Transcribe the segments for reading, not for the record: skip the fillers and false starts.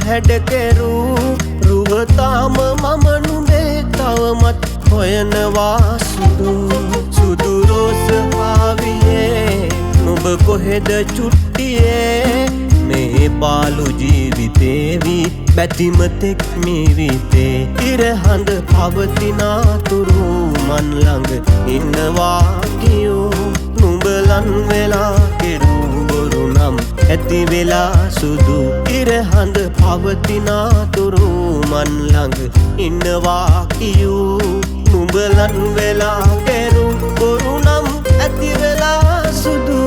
හැඩ කෙරු රුවතාම මම නුඹේ තවමත් හොයනවා සුදු රෝස ආවියේ නුඹ කොහෙද චුට්ටියේ මේ පාළු ජීවිතේවි බැතිමතෙක් මිරිතේ ඉරහඳ පවතිනාතුරු මන් ළඟ ඉන්නවා කියෝ නුඹලන් වෙලා කෙරු බොරු නම් ඇති වෙලා සුදු ඉරහඳ පවතිනාතුරු මන් ළඟ ඉන්නවා කියෝ නුඹලන් වෙලා කෙරු බොරු නම් ඇති වෙලා සුදු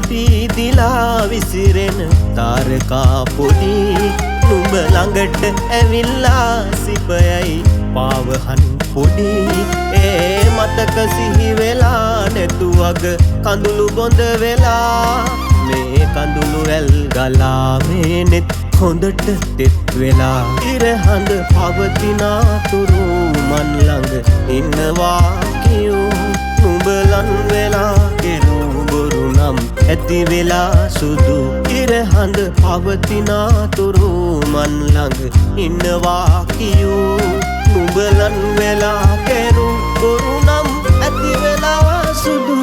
පීදිලා විසිරෙන තාරකා පොඩි නුඹ ළඟට ඇවිල්ලා සිපයයි පාවහන් පොඩි ඒ මතක සිහි වෙලා නැතුවග කඳුළු බොඳ වෙලා මේ කඳුළු වැල් ගලා මේ නෙත් හොඳට තෙත් වෙලා ඉරහඳ පවතිනාතුරු මන් ළඟ ඉන්නවා කියෝ නුඹලන් වෙලා කෙරු බොරු නම් ඇති වෙලා සුදු ඉරහඳ පවතිනාතුරු මන් ළඟ ඉන්නවා කියෝ නුඹලන් වෙලා කෙරු බොරු නම් ඇති වෙලා සුදු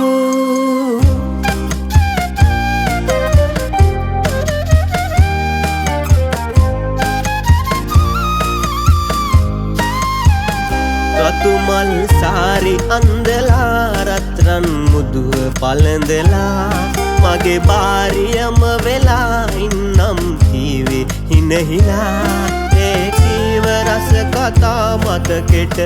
රතුමල් සාරි අන්දලා රත්රන් මුදුව පළඳලා මගේ බාරියම වෙලා ඉන්නම් කීවේ හිනහිලා ඒ කීව රස කතා මතකෙට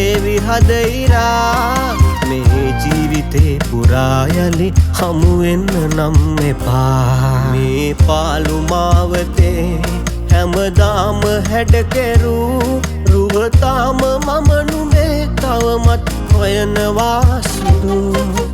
ඒවි හදයිරා මේ ජීවිතේ පුරා යලි හමු වෙන්න නම් එපා මේ පාළු මාවතේ හැමදාම හැඩ කෙරු රුවතාම මම නුඹේ තවමත් හොයනවා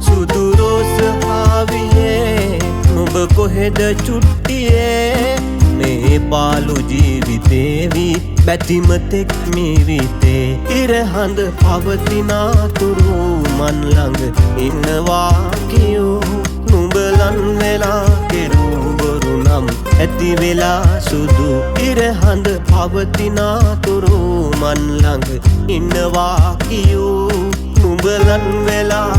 සුදු රෝස ආවියේ නුඹ කොහෙද චුට්ටියේ මේ පාළු ජීවිතේවි බැතිමතෙක් මිරිතේ ඉරහඳ පවතිනාතුරු මන් ළඟ ඉන්නවා කියෝ නුඹලන් වෙලා කෙරු බොරු නම් ඇති වෙලා සුදු ඉරහඳ පවතිනාතුරු මන් ළඟ ඉන්නවා කියෝ නුඹලන් වෙලා